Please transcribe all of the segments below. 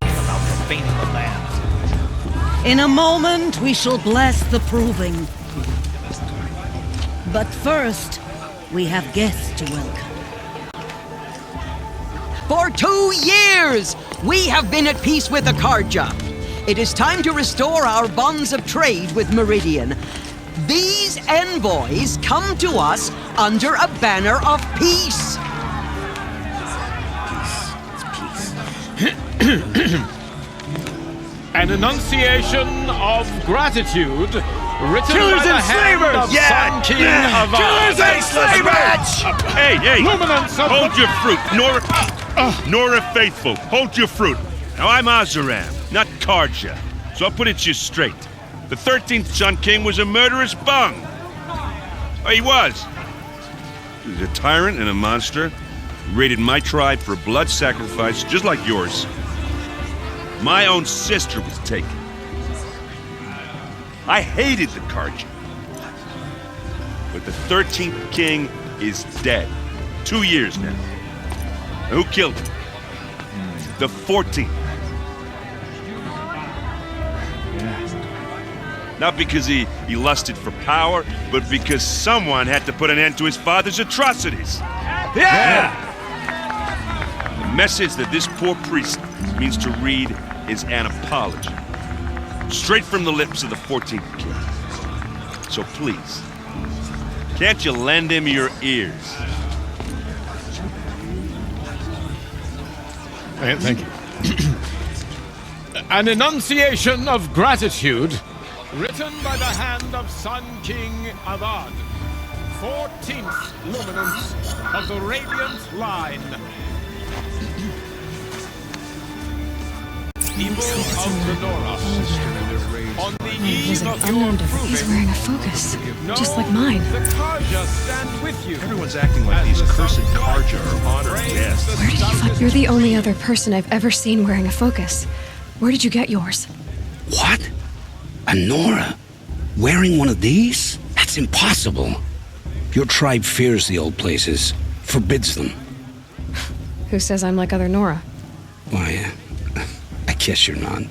about profaning the land. In a moment, we shall bless the proving. But first, we have guests to welcome. For 2 years, we have been at peace with Akarja. It is time to restore our bonds of trade with Meridian. These envoys come to us under a banner of peace. An enunciation of gratitude written Killers by the and hand slavers! of Sun King Avad. Killers and slavers! Hey, Luminance of hold the... your fruit. Nora Faithful, hold your fruit. Now, I'm Azaram, not Karja, so I'll put it to you straight. The 13th Sun King was a murderous bung. Oh, he was. He was a tyrant and a monster. He raided my tribe for a blood sacrifice, just like yours. My own sister was taken. I hated the Karja. But the 13th king is dead. 2 years now. Who killed him? The 14th. Not because he lusted for power, but because someone had to put an end to his father's atrocities. Yeah! The message that this poor priest means to read is an apology. Straight from the lips of the 14th king. So please, can't you lend him your ears? Thank you. An enunciation of gratitude written by the hand of Sun King Avad, 14th luminance of the Radiant Line. Evil of the Nora. On the eve of your He's proving, wearing a focus, just like mine. the Karja stand with you. Everyone's acting like these cursed Karja are honored guests. Where did you find? You're the only other person I've ever seen wearing a focus. Where did you get yours? What? A Nora? Wearing one of these? That's impossible. Your tribe fears the old places, forbids them. Who says I'm like other Nora? Why, I guess you're not.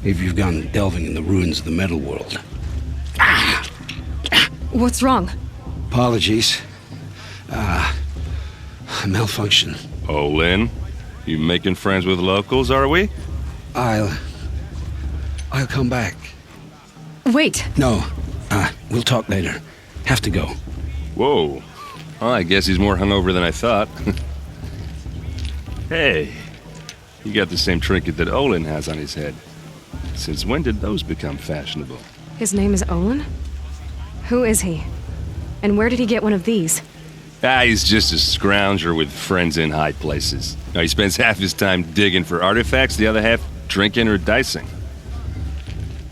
If you've gone delving in the ruins of the metal world. What's wrong? Apologies. A malfunction. Oh, Lynn, you making friends with locals, are we? I'll come back. Wait. No, we'll talk later. Have to go. Whoa. Well, I guess he's more hungover than I thought. Hey, you got the same trinket that Olin has on his head. Since when did those become fashionable? His name is Olin? Who is he? And where did he get one of these? He's just a scrounger with friends in high places. Now, he spends half his time digging for artifacts, the other half drinking or dicing.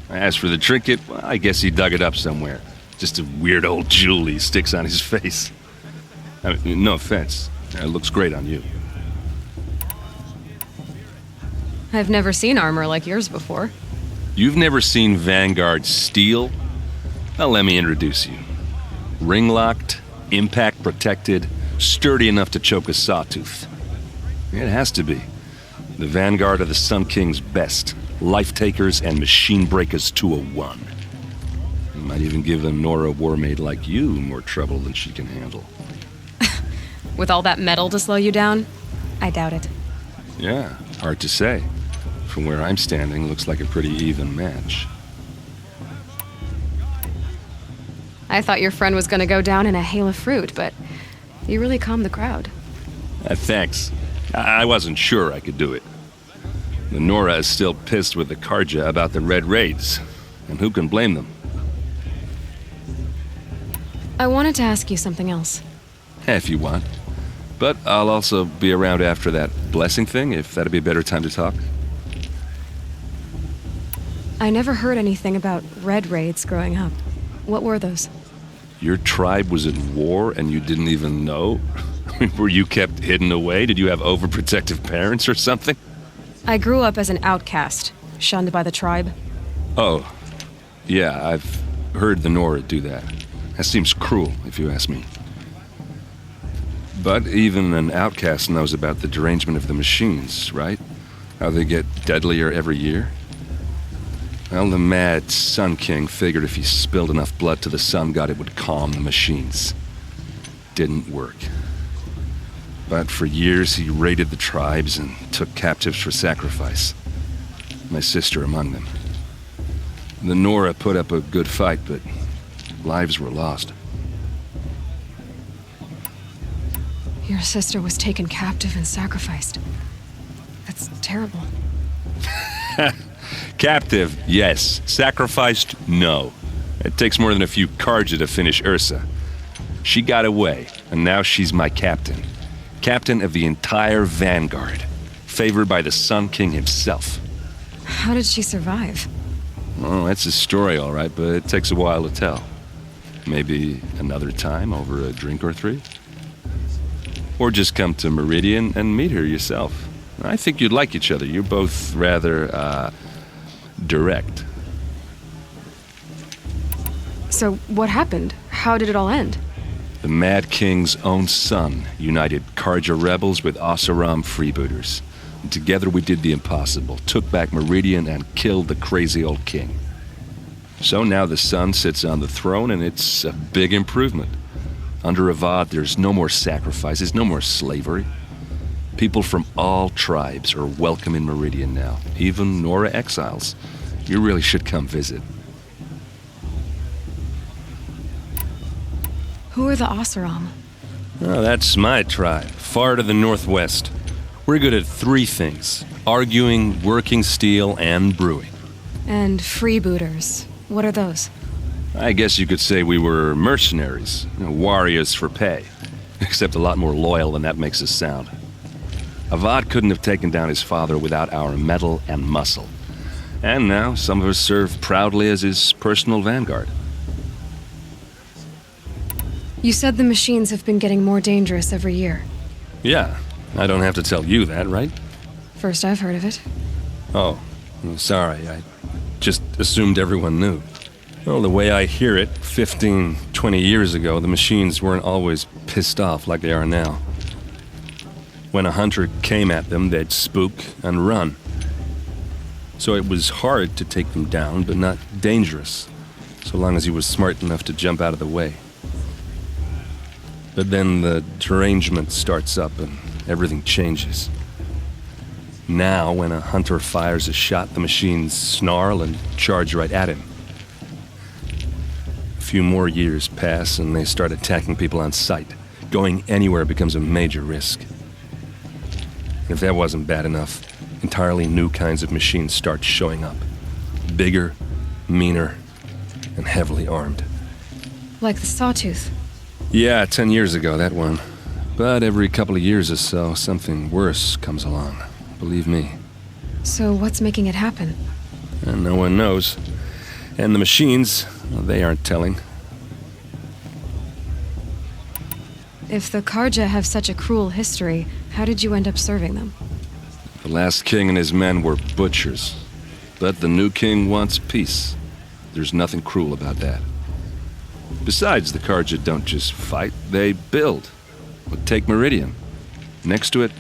As for the trinket, well, I guess he dug it up somewhere. Just a weird old jewel he sticks on his face. I mean, no offense. It looks great on you. I've never seen armor like yours before. You've never seen Vanguard steel? Well, let me introduce you. Ring-locked, impact-protected, sturdy enough to choke a sawtooth. It has to be. The Vanguard of the Sun King's best. Life-takers and machine breakers to a one. You might even give a Nora warmaid like you more trouble than she can handle. With all that metal to slow you down? I doubt it. Yeah, hard to say. From where I'm standing, looks like a pretty even match. I thought your friend was gonna go down in a hail of fruit, but you really calmed the crowd. Thanks. I wasn't sure I could do it. The Nora is still pissed with the Karja about the Red Raids, and who can blame them? I wanted to ask you something else. If you want. But I'll also be around after that blessing thing, if that'd be a better time to talk. I never heard anything about red raids growing up. What were those? Your tribe was at war and you didn't even know? Were you kept hidden away? Did you have overprotective parents or something? I grew up as an outcast, shunned by the tribe. Oh, yeah, I've heard the Nora do that. That seems cruel, if you ask me. But even an outcast knows about the derangement of the machines, right? How they get deadlier every year? Well, the mad Sun King figured if he spilled enough blood to the sun god, it would calm the machines. Didn't work. But for years, he raided the tribes and took captives for sacrifice. My sister among them. The Nora put up a good fight, but lives were lost. Your sister was taken captive and sacrificed. That's terrible. Captive, yes. Sacrificed, no. It takes more than a few Karja to finish Ursa. She got away, and now she's my captain. Captain of the entire Vanguard. Favored by the Sun King himself. How did she survive? Oh, that's a story, all right, but it takes a while to tell. Maybe another time over a drink or three? Or just come to Meridian and meet her yourself. I think you'd like each other. You're both rather, direct. So what happened? How did it all end? The Mad King's own son united Karja rebels with Oseram freebooters. And together we did the impossible, took back Meridian and killed the crazy old king. So now the son sits on the throne and it's a big improvement. Under Avad, there's no more sacrifices, no more slavery. People from all tribes are welcome in Meridian now, even Nora exiles. You really should come visit. Who are the Oseram? Oh, that's my tribe, far to the northwest. We're good at three things: arguing, working steel, and brewing. And freebooters. What are those? I guess you could say we were mercenaries, warriors for pay. Except a lot more loyal than that makes us sound. Avad couldn't have taken down his father without our metal and muscle. And now some of us serve proudly as his personal vanguard. You said the machines have been getting more dangerous every year. Yeah, I don't have to tell you that, right? First I've heard of it. Oh, sorry, I just assumed everyone knew. Well, the way I hear it, 15, 20 years ago, the machines weren't always pissed off like they are now. When a hunter came at them, they'd spook and run. So it was hard to take them down, but not dangerous, so long as he was smart enough to jump out of the way. But then the derangement starts up and everything changes. Now, when a hunter fires a shot, the machines snarl and charge right at him. A few more years pass and they start attacking people on sight. Going anywhere becomes a major risk. If that wasn't bad enough, entirely new kinds of machines start showing up. Bigger, meaner, and heavily armed. Like the Sawtooth. Yeah, 10 years ago, that one. But every couple of years or so, something worse comes along. Believe me. So what's making it happen? And no one knows. And the machines, well, they aren't telling. If the Karja have such a cruel history, how did you end up serving them? The last king and his men were butchers. But the new king wants peace. There's nothing cruel about that. Besides, the Karja don't just fight, they build. But take Meridian. Next to it,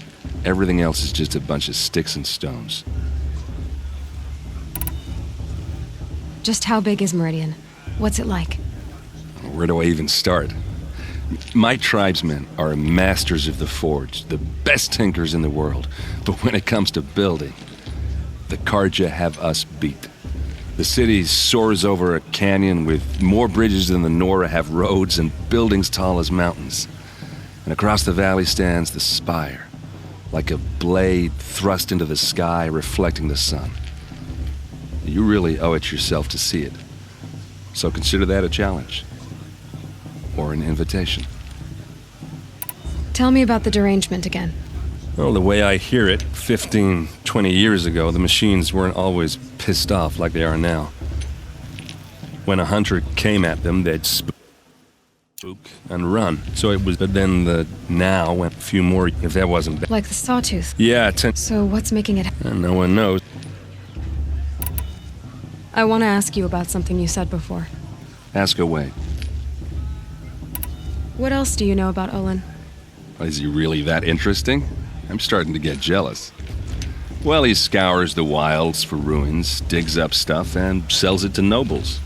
everything else is just a bunch of sticks and stones. Just how big is Meridian? What's it like? Where do I even start? My tribesmen are masters of the forge, the best tinkers in the world. But when it comes to building, the Karja have us beat. The city soars over a canyon with more bridges than the Nora have roads and buildings tall as mountains. And across the valley stands the spire, like a blade thrust into the sky reflecting the sun. You really owe it yourself to see it. So consider that a challenge. Or an invitation. Tell me about the derangement again. Well, the way I hear it, 15, 20 years ago, the machines weren't always pissed off like they are now. When a hunter came at them, they'd spook and run. So it was, but then the now went a few more, if that wasn't bad. Like the Sawtooth. Yeah, 10. So what's making it... And no one knows. I want to ask you about something you said before. Ask away. What else do you know about Olin? Is he really that interesting? I'm starting to get jealous. Well, he scours the wilds for ruins, digs up stuff, and sells it to nobles.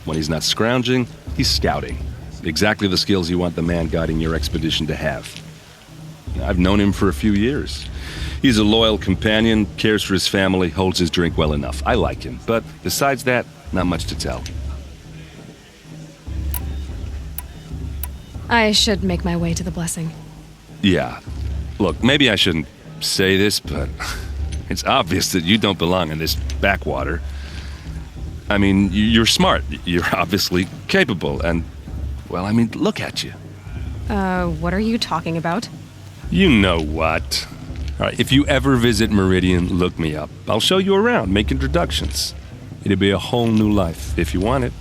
When he's not scrounging, he's scouting. Exactly the skills you want the man guiding your expedition to have. I've known him for a few years. He's a loyal companion, cares for his family, holds his drink well enough. I like him, but besides that, not much to tell. I should make my way to the blessing. Yeah. Look, maybe I shouldn't say this, but it's obvious that you don't belong in this backwater. I mean, you're smart. You're obviously capable, and, well, I mean, look at you. What are you talking about? You know what. All right, if you ever visit Meridian, look me up. I'll show you around, make introductions. It'll be a whole new life, if you want it.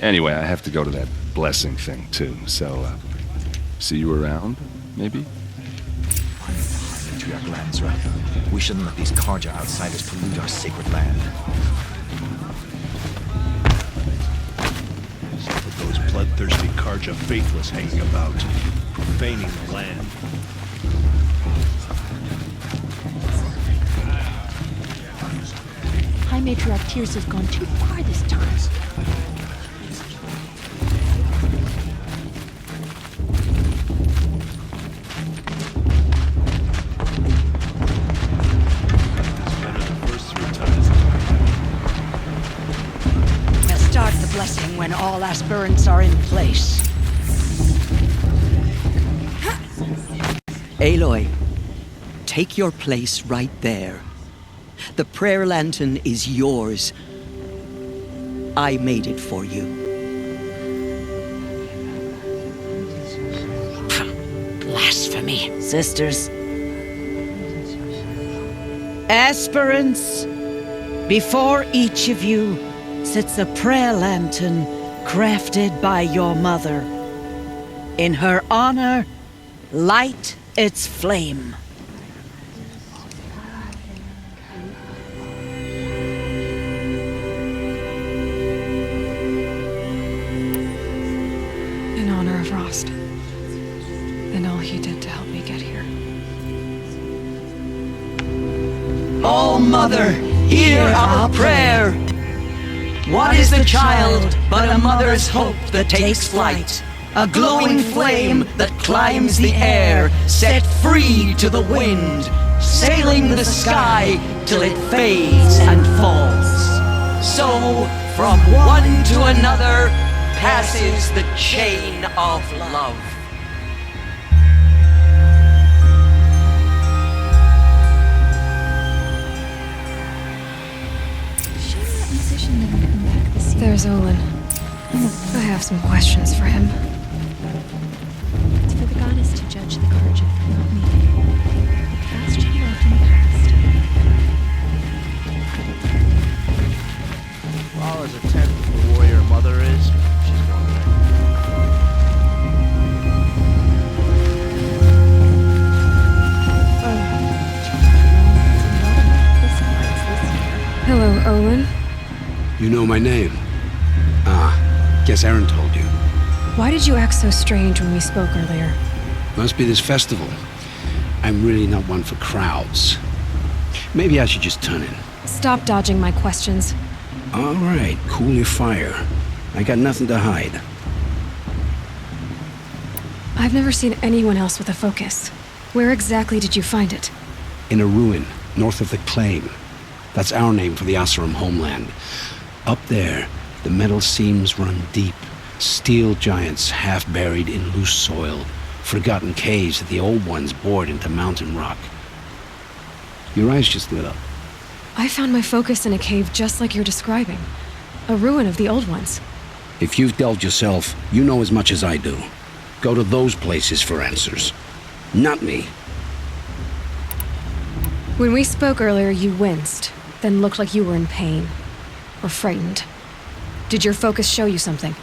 Anyway, I have to go to that blessing thing, too, so, see you around, maybe? Patriarch Lansra. We shouldn't let these Karja outsiders pollute our sacred land. With those bloodthirsty Karja faithless hanging about, profaning the land. High Matriarch Tears has gone too far this time. We'll start the blessing when all aspirants are in place. Aloy, take your place right there. The prayer lantern is yours. I made it for you. Blasphemy. Sisters. Aspirants, before each of you sits a prayer lantern crafted by your mother. In her honor, light its flame. In honor of Rost. And all he did to help me get here. All Mother, hear our prayer. What is the child but a mother's hope that takes flight? A glowing flame that climbs the air, set free to the wind, sailing the sky till it fades and falls. So, from one to another, passes the chain of love. There's Olin. I have some questions for him. It's for the goddess to judge the Karja, not me. The past should be left in the past. All as a tenth of the warrior mother is, she's going Hello, Olin. You know my name? Guess Aaron told you. Why did you act so strange when we spoke earlier? Must be this festival. I'm really not one for crowds. Maybe I should just turn in. Stop dodging my questions. All right, cool your fire. I got nothing to hide. I've never seen anyone else with a focus. Where exactly did you find it? In a ruin, north of the Claim. That's our name for the Asuram homeland. Up there, the metal seams run deep. Steel giants half buried in loose soil. Forgotten caves that the old ones bored into mountain rock. Your eyes just lit up. I found my focus in a cave just like you're describing. A ruin of the old ones. If you've delved yourself, you know as much as I do. Go to those places for answers. Not me. When we spoke earlier, you winced, then looked like you were in pain. Or frightened. Did your focus show you something?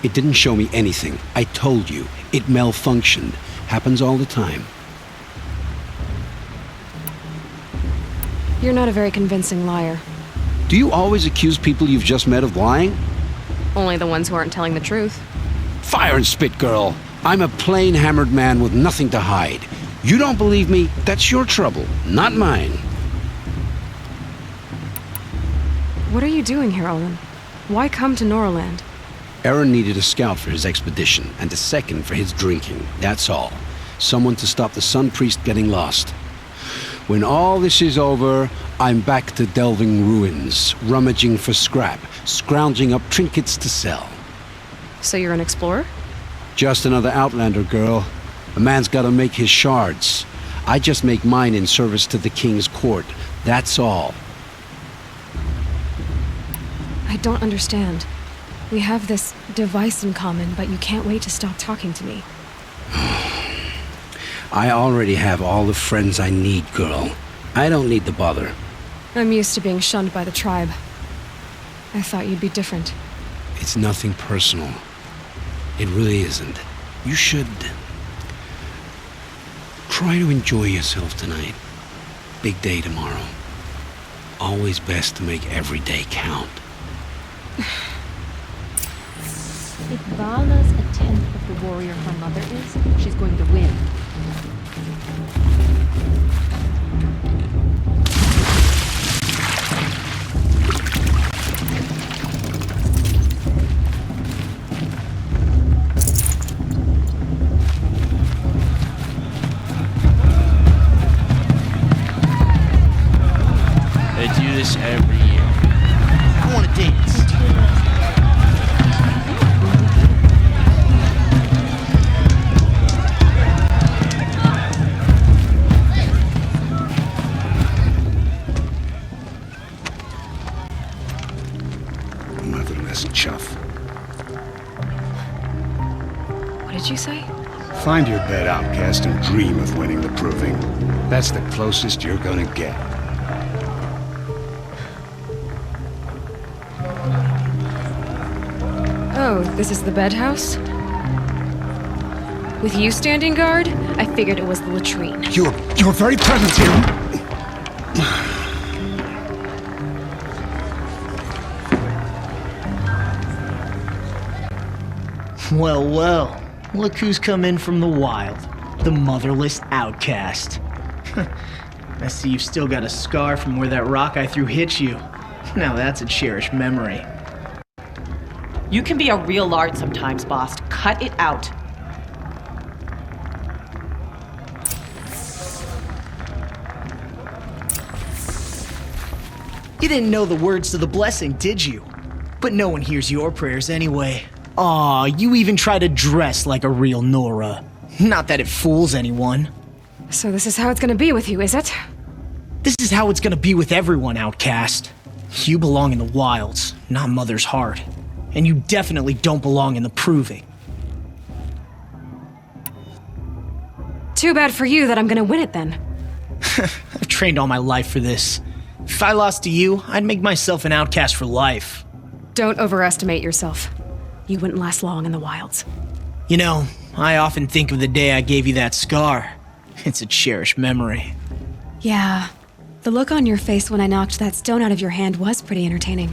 It didn't show me anything. I told you. It malfunctioned. Happens all the time. You're not a very convincing liar. Do you always accuse people you've just met of lying? Only the ones who aren't telling the truth. Fire and spit, girl. I'm a plain hammered man with nothing to hide. You don't believe me? That's your trouble, not mine. What are you doing here, Olin? Why come to Norland? Aaron needed a scout for his expedition, and a second for his drinking. That's all. Someone to stop the Sun Priest getting lost. When all this is over, I'm back to delving ruins, rummaging for scrap, scrounging up trinkets to sell. So you're an explorer? Just another Outlander, girl. A man's gotta make his shards. I just make mine in service to the King's court. That's all. I don't understand. We have this device in common, but you can't wait to stop talking to me. I already have all the friends I need, girl. I don't need the bother. I'm used to being shunned by the tribe. I thought you'd be different. It's nothing personal. It really isn't. You should try to enjoy yourself tonight. Big day tomorrow. Always best to make every day count. If Vala's a tenth of the warrior her mother is, she's going to win. They do this every year. I want to dance. Motherless chuff. What did you say? Find your bed, outcast, and dream of winning the proving. That's the closest you're gonna get. Oh, this is the bed house? With you standing guard, I figured it was the latrine. Your very presence here. Well, well. Look who's come in from the wild. The motherless outcast. I see you've still got a scar from where that rock I threw hit you. Now that's a cherished memory. You can be a real lard sometimes, boss. Cut it out. You didn't know the words to the blessing, did you? But no one hears your prayers anyway. Aw, you even try to dress like a real Nora. Not that it fools anyone. So this is how it's gonna be with you, is it? This is how it's gonna be with everyone, outcast. You belong in the wilds, not Mother's heart. And you definitely don't belong in the proving. Too bad for you that I'm gonna win it then. I've trained all my life for this. If I lost to you, I'd make myself an outcast for life. Don't overestimate yourself. You wouldn't last long in the wilds. You know, I often think of the day I gave you that scar. It's a cherished memory. Yeah, the look on your face when I knocked that stone out of your hand was pretty entertaining.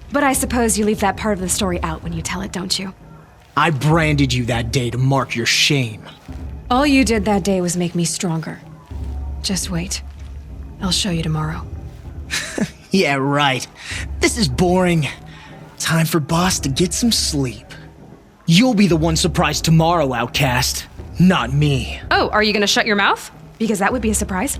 But I suppose you leave that part of the story out when you tell it, don't you? I branded you that day to mark your shame. All you did that day was make me stronger. Just wait. I'll show you tomorrow. Yeah, right. This is boring. Time for Boss to get some sleep. You'll be the one surprised tomorrow, outcast. Not me. Oh, are you gonna shut your mouth? Because that would be a surprise.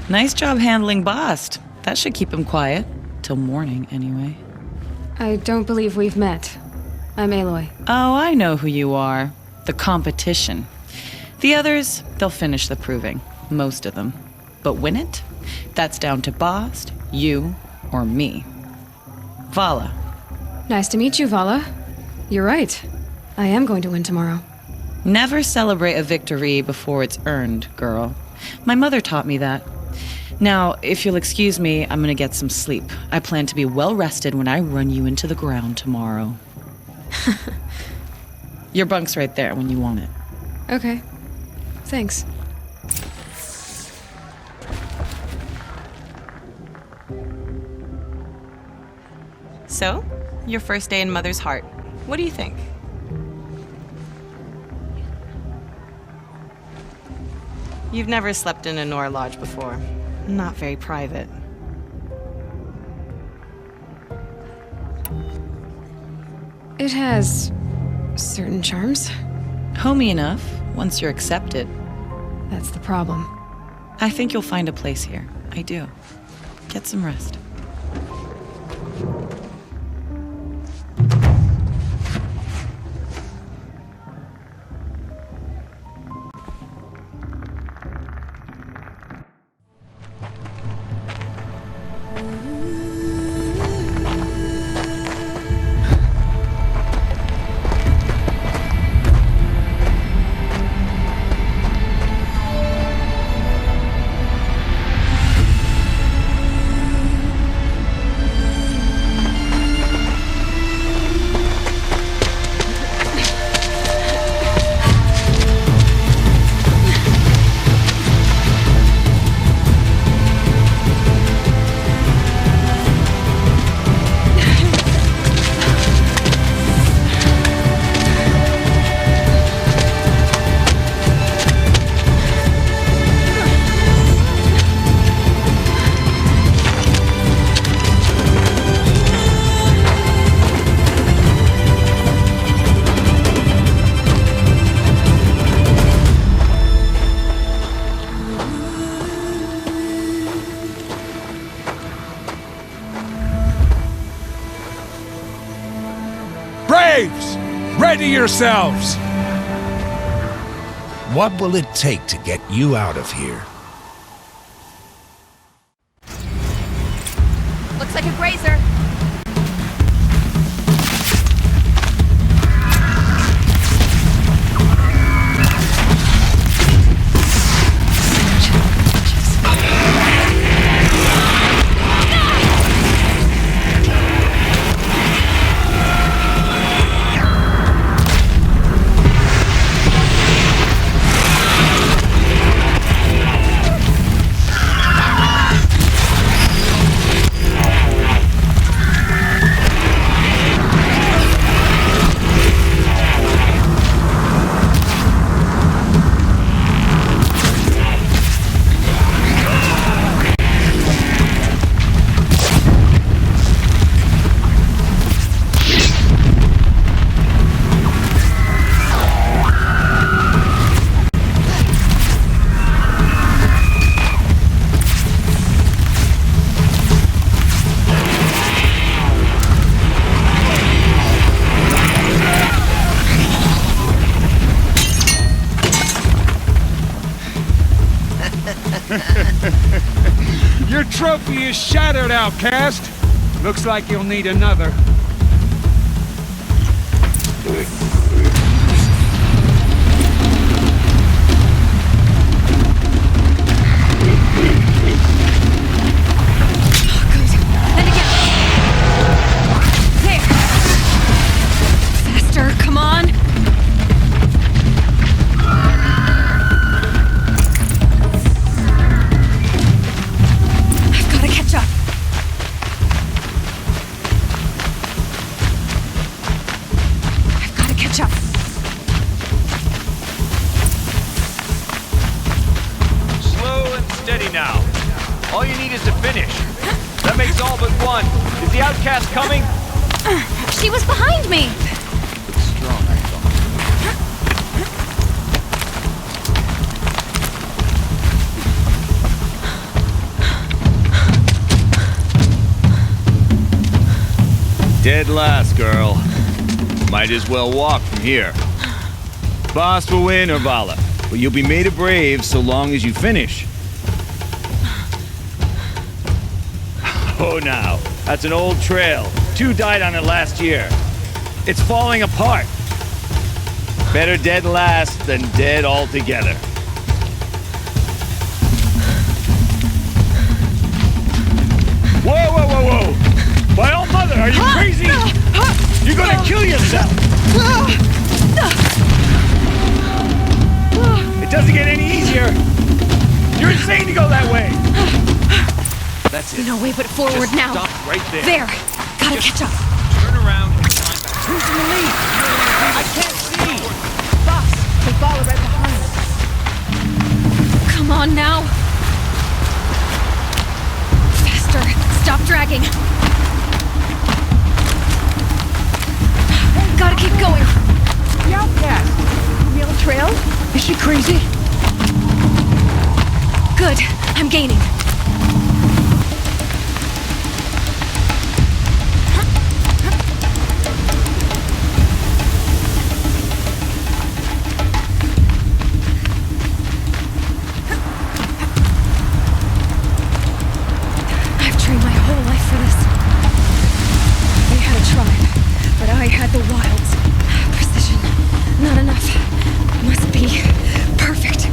Nice job handling Bast. That should keep him quiet. Till morning, anyway. I don't believe we've met. I'm Aloy. Oh, I know who you are. The competition. The others, they'll finish the proving. Most of them. But win it? That's down to Bast, you, or me. Vala. Nice to meet you, Vala. You're right. I am going to win tomorrow. Never celebrate a victory before it's earned, girl. My mother taught me that. Now, if you'll excuse me, I'm gonna get some sleep. I plan to be well rested when I run you into the ground tomorrow. Your bunk's right there when you want it. Okay. Thanks. So, your first day in Mother's heart. What do you think? You've never slept in a Nora lodge before. Not very private. It has certain charms. Homey enough, once you're accepted. That's the problem. I think you'll find a place here. I do. Get some rest. Braves! Ready yourselves! What will it take to get you out of here? Looks like a grazer. Your trophy is shattered, outcast. Looks like you'll need another. Come on! I've got to catch up. I've got to catch up. Slow and steady now. All you need is to finish. That makes all but one. Is the outcast coming? She was behind me! Strong, I thought. Dead last, girl. Might as well walk from here. Boss will win or Vala, but you'll be made a brave so long as you finish. Oh, now, that's an old trail. 2 died on it last year. It's falling apart. Better dead last than dead altogether. Whoa, whoa, whoa, whoa! My old mother, are you crazy? You're gonna kill yourself! It doesn't get any easier! You're insane to go that way! That's it. No way but forward Just now. Stop right there. There! Gotta catch up. Turn around and climb back. Who's in the lead? I can't see! Boss, they follow right behind us. Come she crazy? Good. I'm gaining. I've trained my whole life for this. They had a tribe, but I had the wilds. Precision. Not enough. Must be perfect.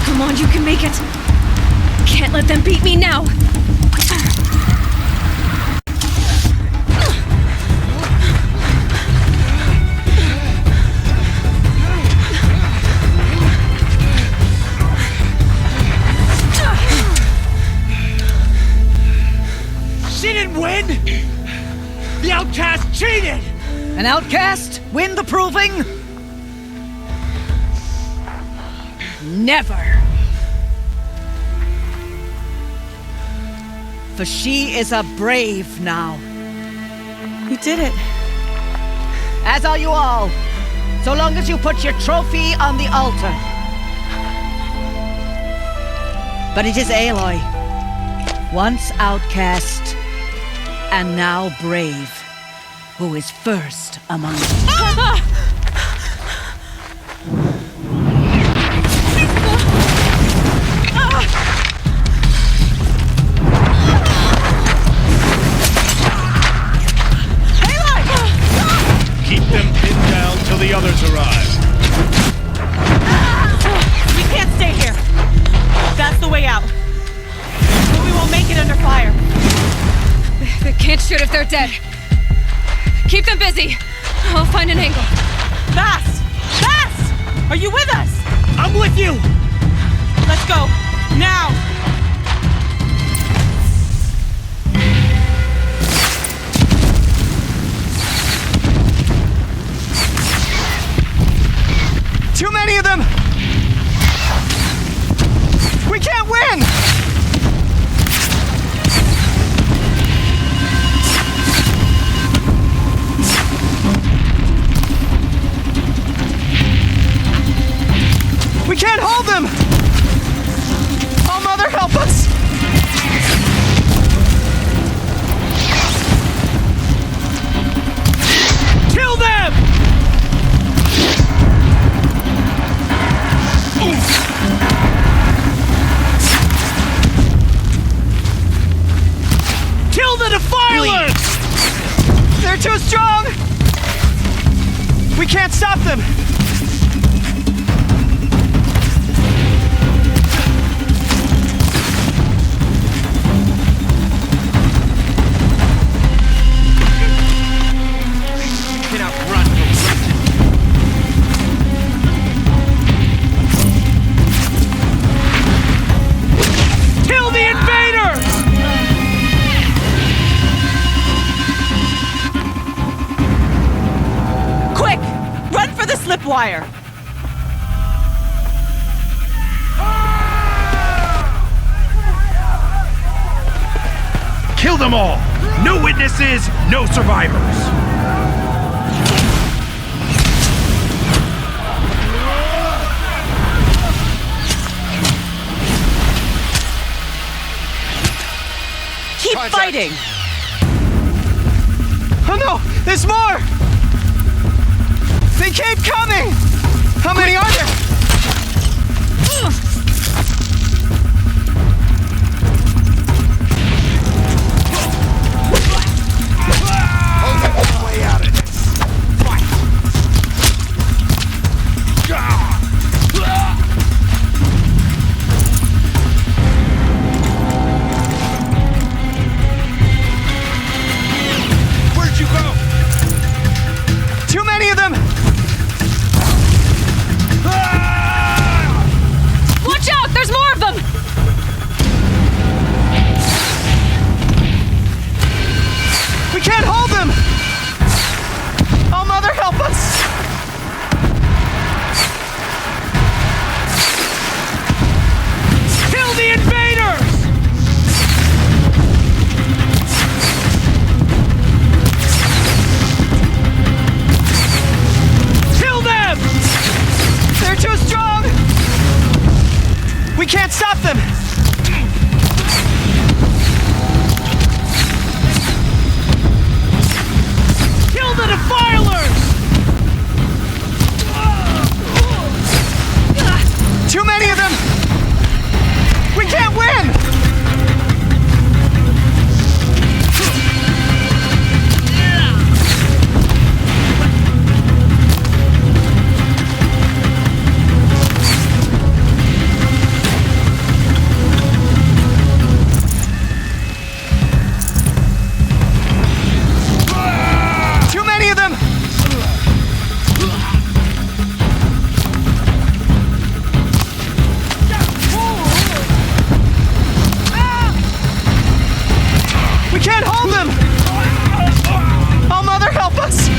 Come on, you can make it. Can't let them beat me now. She didn't win! The outcast cheated! An outcast win the proving? Never. For she is a brave now. You did it. As are you all. So long as you put your trophy on the altar. But it is Aloy, once outcast, and now brave, who is first among us. Keep them pinned down till the others arrive. We can't stay here. That's the way out. But we won't make it under fire. They can't shoot if they're dead. Keep them busy. I'll find an angle. Fast! Fast! Are you with us? I'm with you! Let's go. Now! Too many of them! We can't win! We can't hold them! Oh, Mother, help us! Kill them! Kill the defilers! They're too strong! We can't stop them! Wire. Kill them all! No witnesses, no survivors! Keep fighting! Oh no! There's more! They keep coming! How many are there? Only one way out of this. Fight! Where'd you go? Too many of them! We can't stop them! Kill the defilers! Too many of them! We can't win! Too many of them! We can't hold them! Oh, Mother, help us!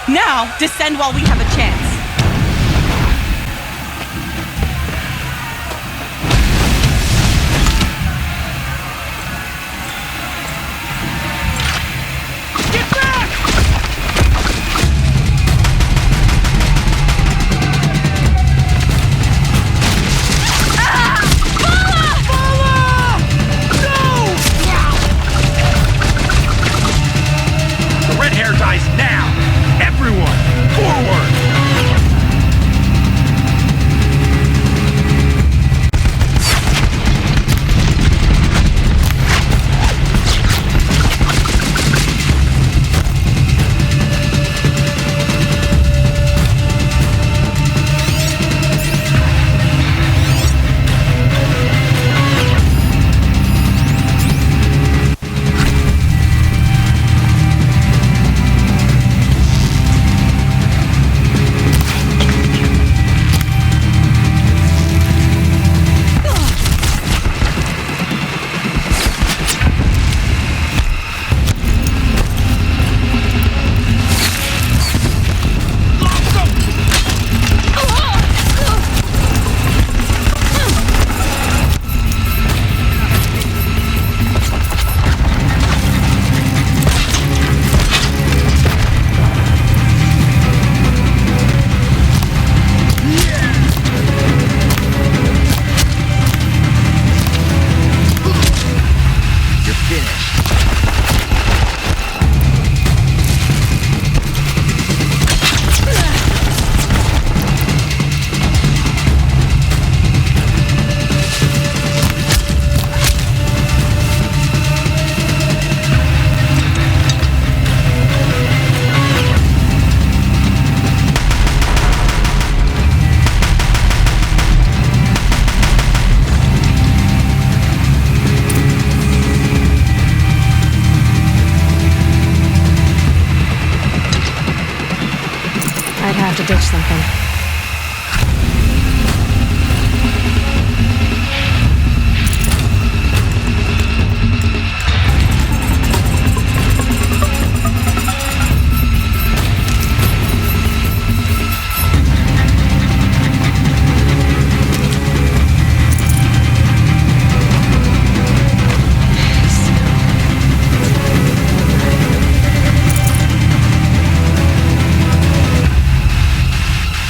Now, descend while we have a chance. The red hair dies now! Everyone, forward! I'd have to ditch something.